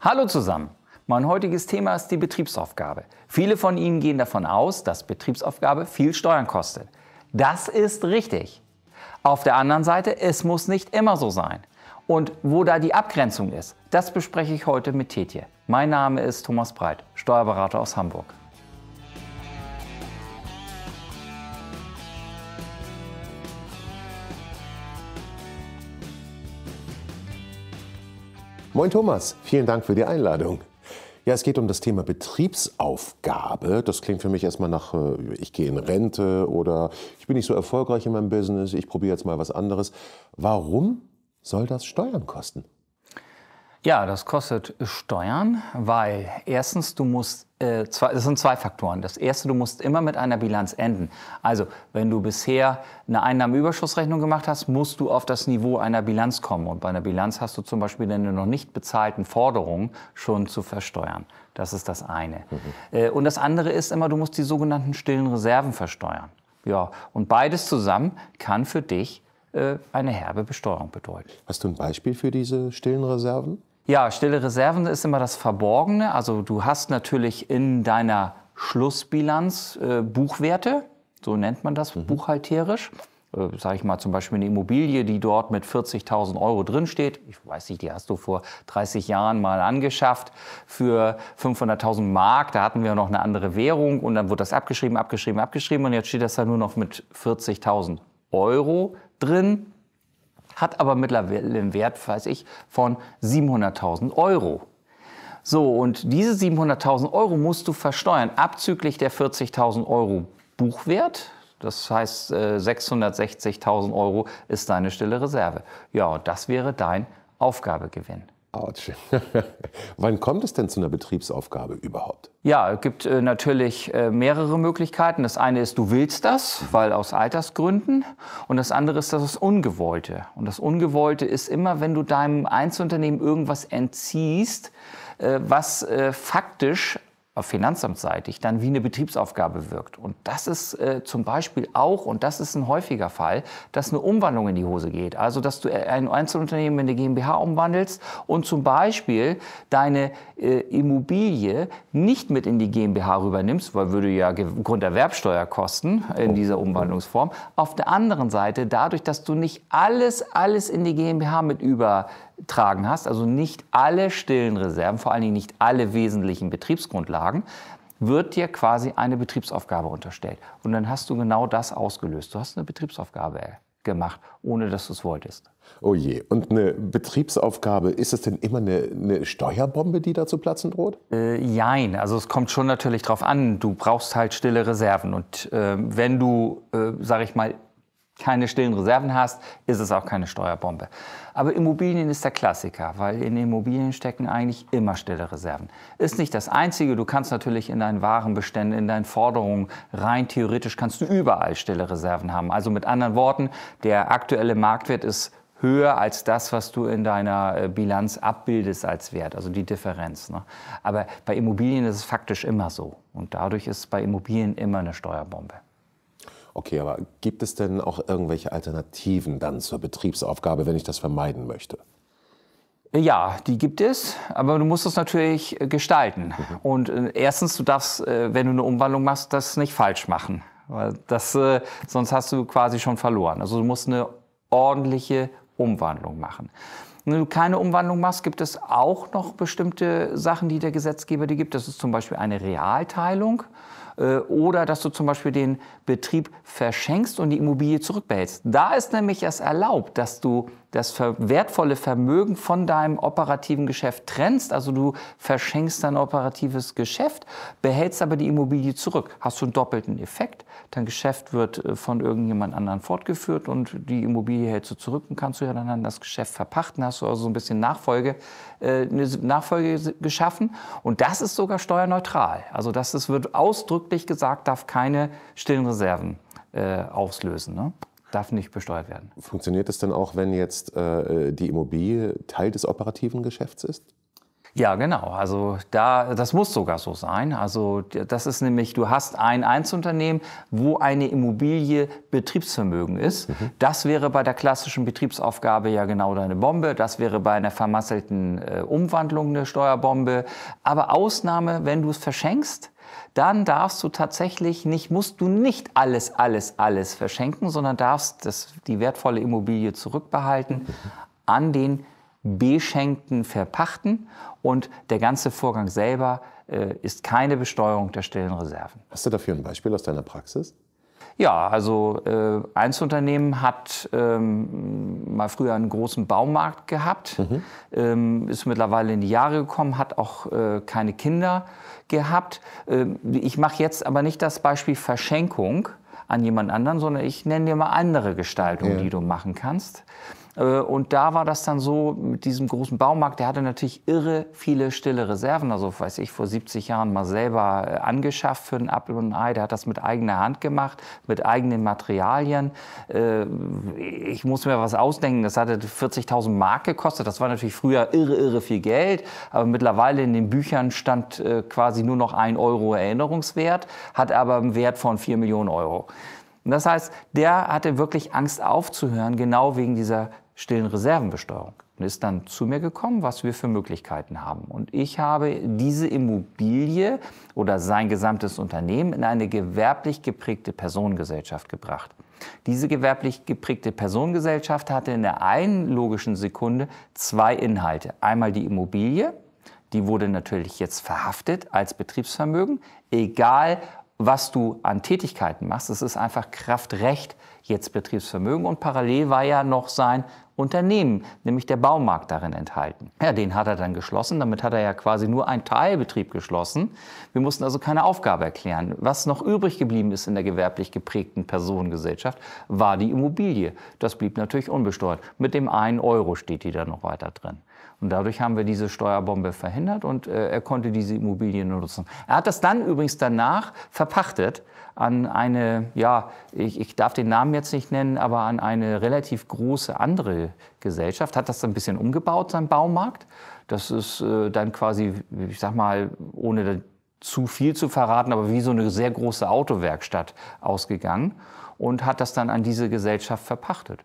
Hallo zusammen! Mein heutiges Thema ist die Betriebsaufgabe. Viele von Ihnen gehen davon aus, dass Betriebsaufgabe viel Steuern kostet. Das ist richtig. Auf der anderen Seite, es muss nicht immer so sein. Und wo da die Abgrenzung ist, das bespreche ich heute mit Tietje. Mein Name ist Thomas Breit, Steuerberater aus Hamburg. Moin Thomas, vielen Dank für die Einladung. Ja, es geht um das Thema Betriebsaufgabe. Das klingt für mich erstmal nach, ich gehe in Rente oder ich bin nicht so erfolgreich in meinem Business, ich probiere jetzt mal was anderes. Warum soll das Steuern kosten? Ja, das kostet Steuern, weil erstens, es sind zwei Faktoren. Das erste, du musst immer mit einer Bilanz enden. Also, wenn du bisher eine Einnahmenüberschussrechnung gemacht hast, musst du auf das Niveau einer Bilanz kommen. Und bei einer Bilanz hast du zum Beispiel deine noch nicht bezahlten Forderungen schon zu versteuern. Das ist das eine. Und das andere ist immer, du musst die sogenannten stillen Reserven versteuern. Ja, und beides zusammen kann für dich eine herbe Besteuerung bedeuten. Hast du ein Beispiel für diese stillen Reserven? Ja, stille Reserven ist immer das Verborgene. Also du hast natürlich in deiner Schlussbilanz Buchwerte, so nennt man das buchhalterisch. Sage ich mal zum Beispiel eine Immobilie, die dort mit 40.000 Euro drin steht. Ich weiß nicht, die hast du vor 30 Jahren mal angeschafft für 500.000 Mark. Da hatten wir noch eine andere Währung und dann wurde das abgeschrieben und jetzt steht das da nur noch mit 40.000 Euro drin. Hat aber mittlerweile einen Wert, weiß ich, von 700.000 Euro. So, und diese 700.000 Euro musst du versteuern, abzüglich der 40.000 Euro Buchwert. Das heißt, 660.000 Euro ist deine stille Reserve. Ja, und das wäre dein Aufgabegewinn. Autsch. Wann kommt es denn zu einer Betriebsaufgabe überhaupt? Ja, es gibt natürlich mehrere Möglichkeiten. Das eine ist, du willst das, weil aus Altersgründen. Und das andere ist das Ungewollte. Und das Ungewollte ist immer, wenn du deinem Einzelunternehmen irgendwas entziehst, was faktisch auf finanzamtsseitig dann wie eine Betriebsaufgabe wirkt. Und das ist zum Beispiel auch, und das ist ein häufiger Fall, dass eine Umwandlung in die Hose geht. Also, dass du ein Einzelunternehmen in eine GmbH umwandelst und zum Beispiel deine Immobilie nicht mit in die GmbH rübernimmst, weil würde ja Grunderwerbsteuer kosten in dieser Umwandlungsform. Auf der anderen Seite, dadurch, dass du nicht alles in die GmbH mit übertragen hast, also nicht alle stillen Reserven, vor allen Dingen nicht alle wesentlichen Betriebsgrundlagen, wird dir quasi eine Betriebsaufgabe unterstellt. Und dann hast du genau das ausgelöst. Du hast eine Betriebsaufgabe gemacht, ohne dass du es wolltest. Oh je, und eine Betriebsaufgabe, ist es denn immer eine Steuerbombe, die da zu platzen droht? Jein, also es kommt schon natürlich drauf an, du brauchst halt stille Reserven. Und wenn du, sage ich mal, keine stillen Reserven hast, ist es auch keine Steuerbombe. Aber Immobilien ist der Klassiker, weil in Immobilien stecken eigentlich immer stille Reserven. Ist nicht das Einzige, du kannst natürlich in deinen Warenbeständen, in deinen Forderungen, rein theoretisch kannst du überall stille Reserven haben. Also mit anderen Worten, der aktuelle Marktwert ist höher als das, was du in deiner Bilanz abbildest als Wert, also die Differenz. Ne? Aber bei Immobilien ist es faktisch immer so. Und dadurch ist bei Immobilien immer eine Steuerbombe. Okay, aber gibt es denn auch irgendwelche Alternativen dann zur Betriebsaufgabe, wenn ich das vermeiden möchte? Ja, die gibt es, aber du musst es natürlich gestalten. Und erstens, du darfst, wenn du eine Umwandlung machst, das nicht falsch machen. Weil sonst hast du quasi schon verloren. Also du musst eine ordentliche Umwandlung machen. Wenn du keine Umwandlung machst, gibt es auch noch bestimmte Sachen, die der Gesetzgeber dir gibt. Das ist zum Beispiel eine Realteilung. Oder dass du zum Beispiel den Betrieb verschenkst und die Immobilie zurückbehältst. Da ist nämlich es erlaubt, dass du das wertvolle Vermögen von deinem operativen Geschäft trennst. Also du verschenkst dein operatives Geschäft, behältst aber die Immobilie zurück. Hast du einen doppelten Effekt. Dein Geschäft wird von irgendjemand anderen fortgeführt und die Immobilie hältst du zurück und kannst du ja dann das Geschäft verpachten. Hast du also so ein bisschen eine Nachfolge geschaffen. Und das ist sogar steuerneutral. Also wird ausdrücklich gesagt, darf keine stillen Reserven auslösen. Ne? Darf nicht besteuert werden. Funktioniert es denn auch, wenn jetzt die Immobilie Teil des operativen Geschäfts ist? Ja, genau. Also das muss sogar so sein. Also das ist nämlich, du hast ein Einzelunternehmen, wo eine Immobilie Betriebsvermögen ist. Das wäre bei der klassischen Betriebsaufgabe ja genau deine Bombe. Das wäre bei einer vermasselten Umwandlung eine Steuerbombe. Aber Ausnahme, wenn du es verschenkst, dann darfst du tatsächlich musst du nicht alles verschenken, sondern darfst die wertvolle Immobilie zurückbehalten, an den Beschenkten verpachten, und der ganze Vorgang selber ist keine Besteuerung der stillen Reserven. Hast du dafür ein Beispiel aus deiner Praxis? Ja, also Einzelunternehmen hat mal früher einen großen Baumarkt gehabt, ist mittlerweile in die Jahre gekommen, hat auch keine Kinder gehabt. Ich mache jetzt aber nicht das Beispiel Verschenkung an jemand anderen, sondern ich nenne dir mal andere Gestaltungen, die du machen kannst. Und da war das dann so, mit diesem großen Baumarkt, der hatte natürlich irre viele stille Reserven. Also weiß ich, vor 70 Jahren mal selber angeschafft für ein Apfel und ein Ei. Der hat das mit eigener Hand gemacht, mit eigenen Materialien. Ich muss mir was ausdenken, das hatte 40.000 Mark gekostet. Das war natürlich früher irre viel Geld. Aber mittlerweile in den Büchern stand quasi nur noch 1 Euro Erinnerungswert, hat aber einen Wert von 4 Millionen Euro. Und das heißt, der hatte wirklich Angst aufzuhören, genau wegen dieser stillen Reservenbesteuerung. Und ist dann zu mir gekommen, was wir für Möglichkeiten haben. Und ich habe diese Immobilie oder sein gesamtes Unternehmen in eine gewerblich geprägte Personengesellschaft gebracht. Diese gewerblich geprägte Personengesellschaft hatte in der einen logischen Sekunde 2 Inhalte. Einmal die Immobilie, die wurde natürlich jetzt verhaftet als Betriebsvermögen, egal was du an Tätigkeiten machst. Es ist einfach Kraftrecht jetzt Betriebsvermögen, und parallel war ja noch sein Unternehmen, nämlich der Baumarkt, darin enthalten. Ja, den hat er dann geschlossen, damit hat er ja quasi nur einen Teilbetrieb geschlossen. Wir mussten also keine Aufgabe erklären. Was noch übrig geblieben ist in der gewerblich geprägten Personengesellschaft, war die Immobilie. Das blieb natürlich unbesteuert. Mit dem 1 Euro steht die da noch weiter drin. Und dadurch haben wir diese Steuerbombe verhindert, und er konnte diese Immobilie nutzen. Er hat das dann übrigens danach verpachtet an eine, ja, ich darf den Namen jetzt nicht nennen, aber an eine relativ große andere Gesellschaft, hat das dann ein bisschen umgebaut, sein Baumarkt. Das ist dann quasi, ich sag mal, ohne zu viel zu verraten, aber wie so eine sehr große Autowerkstatt ausgegangen, und hat das dann an diese Gesellschaft verpachtet.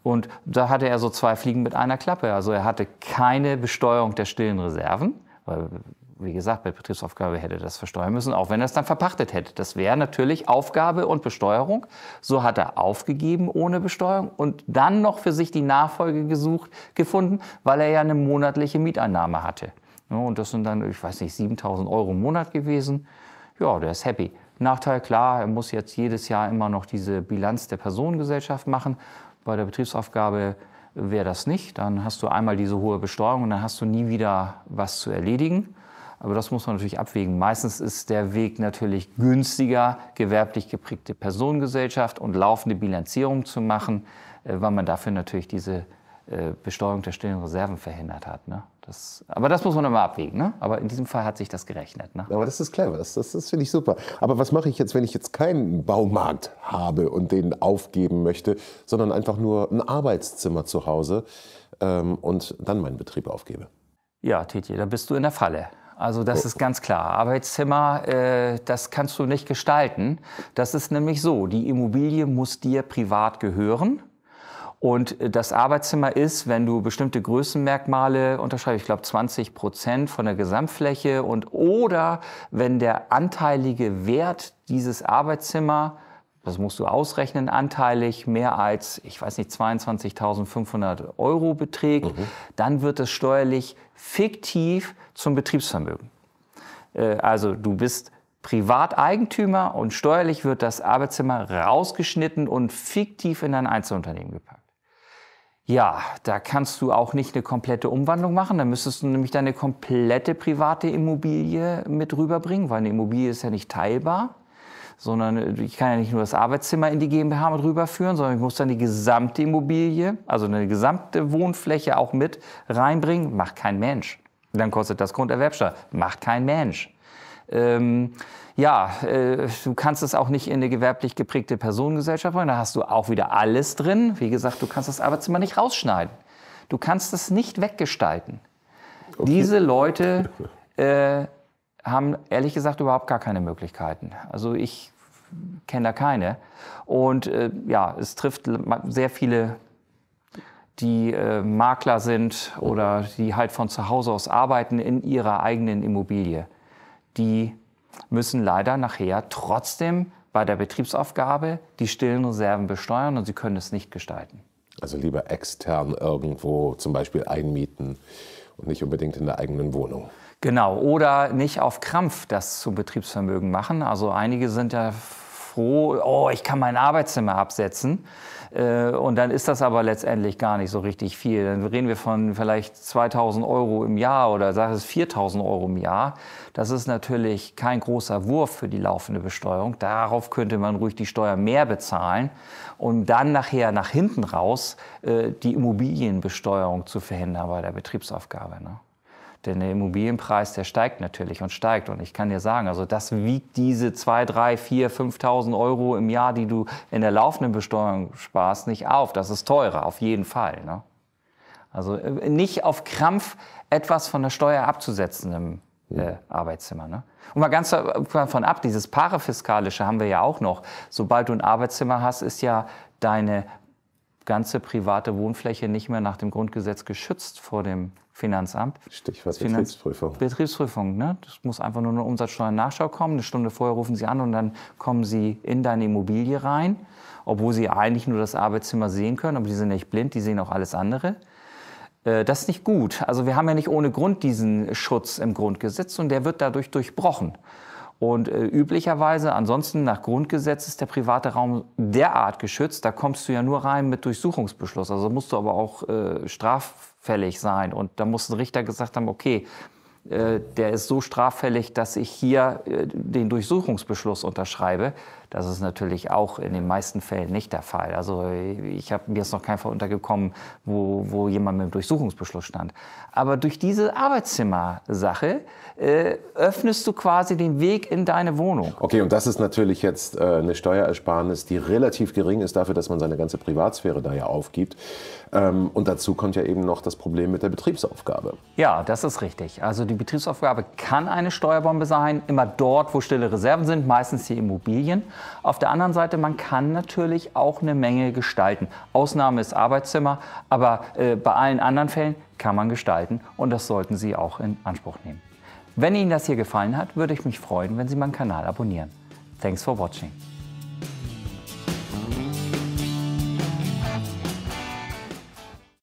Und da hatte er so 2 Fliegen mit einer Klappe. Also er hatte keine Besteuerung der stillen Reserven, weil, wie gesagt, bei Betriebsaufgabe hätte er das versteuern müssen, auch wenn er es dann verpachtet hätte. Das wäre natürlich Aufgabe und Besteuerung. So hat er aufgegeben ohne Besteuerung und dann noch für sich die Nachfolge gefunden, weil er ja eine monatliche Mieteinnahme hatte. Ja, und das sind dann, ich weiß nicht, 7.000 Euro im Monat gewesen. Ja, der ist happy. Nachteil, klar, er muss jetzt jedes Jahr immer noch diese Bilanz der Personengesellschaft machen. Bei der Betriebsaufgabe wäre das nicht. Dann hast du einmal diese hohe Besteuerung und dann hast du nie wieder was zu erledigen. Aber das muss man natürlich abwägen. Meistens ist der Weg natürlich günstiger, gewerblich geprägte Personengesellschaft und laufende Bilanzierung zu machen, weil man dafür natürlich diese Besteuerung der stillen Reserven verhindert hat. Ne? Aber das muss man immer abwägen. Ne? Aber in diesem Fall hat sich das gerechnet. Ne? Aber das ist clever, das finde ich super. Aber was mache ich jetzt, wenn ich jetzt keinen Baumarkt habe und den aufgeben möchte, sondern einfach nur ein Arbeitszimmer zu Hause und dann meinen Betrieb aufgebe? Ja, Tietje, da bist du in der Falle. Also das ist ganz klar. Arbeitszimmer, das kannst du nicht gestalten. Das ist nämlich so, die Immobilie muss dir privat gehören. Und das Arbeitszimmer ist, wenn du bestimmte Größenmerkmale unterschreibst, ich glaube 20% von der Gesamtfläche, oder wenn der anteilige Wert dieses Arbeitszimmer, das musst du ausrechnen, anteilig mehr als, ich weiß nicht, 22.500 Euro beträgt, dann wird es steuerlich fiktiv zum Betriebsvermögen. Also du bist Privateigentümer und steuerlich wird das Arbeitszimmer rausgeschnitten und fiktiv in ein Einzelunternehmen gepackt. Ja, da kannst du auch nicht eine komplette Umwandlung machen. Da müsstest du nämlich deine komplette private Immobilie mit rüberbringen, weil eine Immobilie ist ja nicht teilbar, sondern ich kann ja nicht nur das Arbeitszimmer in die GmbH mit rüberführen, sondern ich muss dann die gesamte Immobilie, also eine gesamte Wohnfläche auch mit reinbringen. Macht kein Mensch. Dann kostet das Grunderwerbsteuer. Macht kein Mensch. Du kannst es auch nicht in eine gewerblich geprägte Personengesellschaft bringen. Da hast du auch wieder alles drin. Wie gesagt, du kannst das Arbeitszimmer nicht rausschneiden. Du kannst es nicht weggestalten. Diese Leute haben ehrlich gesagt überhaupt gar keine Möglichkeiten. Also ich kenne da keine. Und ja, es trifft sehr viele, die Makler sind oder die halt von zu Hause aus arbeiten in ihrer eigenen Immobilie. Die müssen leider nachher trotzdem bei der Betriebsaufgabe die stillen Reserven besteuern und sie können es nicht gestalten. Also lieber extern irgendwo zum Beispiel einmieten und nicht unbedingt in der eigenen Wohnung. Genau, oder nicht auf Krampf das zum Betriebsvermögen machen. Also einige sind ja froh, oh, ich kann mein Arbeitszimmer absetzen. Und dann ist das aber letztendlich gar nicht so richtig viel. Dann reden wir von vielleicht 2.000 € im Jahr oder sag es 4.000 € im Jahr. Das ist natürlich kein großer Wurf für die laufende Besteuerung. Darauf könnte man ruhig die Steuer mehr bezahlen, um dann nachher nach hinten raus die Immobilienbesteuerung zu verhindern bei der Betriebsaufgabe. Ne? Denn der Immobilienpreis, der steigt natürlich und steigt. Und ich kann dir sagen, also das wiegt diese 2.000, 3.000, 4.000, 5.000 € im Jahr, die du in der laufenden Besteuerung sparst, nicht auf. Das ist teurer, auf jeden Fall. Ne? Also nicht auf Krampf etwas von der Steuer abzusetzen im Arbeitszimmer. Ne? Und mal ganz davon ab, dieses Parafiskalische haben wir ja auch noch. Sobald du ein Arbeitszimmer hast, ist ja deine ganze private Wohnfläche nicht mehr nach dem Grundgesetz geschützt vor dem Finanzamt. Stichwort Betriebsprüfung. Betriebsprüfung, ne? Das muss einfach nur eine Umsatzsteuernachschau kommen. Eine Stunde vorher rufen Sie an und dann kommen Sie in deine Immobilie rein, obwohl Sie eigentlich nur das Arbeitszimmer sehen können, aber die sind nicht blind, die sehen auch alles andere. Das ist nicht gut. Also wir haben ja nicht ohne Grund diesen Schutz im Grundgesetz und der wird dadurch durchbrochen. Und üblicherweise, ansonsten nach Grundgesetz ist der private Raum derart geschützt, da kommst du ja nur rein mit Durchsuchungsbeschluss. Also musst du aber auch straffällig sein. Und da muss ein Richter gesagt haben, okay, der ist so straffällig, dass ich hier den Durchsuchungsbeschluss unterschreibe. Das ist natürlich auch in den meisten Fällen nicht der Fall. Also mir ist noch kein Fall untergekommen, wo jemand mit dem Durchsuchungsbeschluss stand. Aber durch diese Arbeitszimmersache öffnest du quasi den Weg in deine Wohnung. Okay, und das ist natürlich jetzt eine Steuerersparnis, die relativ gering ist dafür, dass man seine ganze Privatsphäre da ja aufgibt. Und dazu kommt ja eben noch das Problem mit der Betriebsaufgabe. Ja, das ist richtig. Also die Betriebsaufgabe kann eine Steuerbombe sein, immer dort, wo stille Reserven sind, meistens die Immobilien. Auf der anderen Seite, man kann natürlich auch eine Menge gestalten. Ausnahme ist Arbeitszimmer, aber bei allen anderen Fällen kann man gestalten und das sollten Sie auch in Anspruch nehmen. Wenn Ihnen das hier gefallen hat, würde ich mich freuen, wenn Sie meinen Kanal abonnieren. Thanks for watching.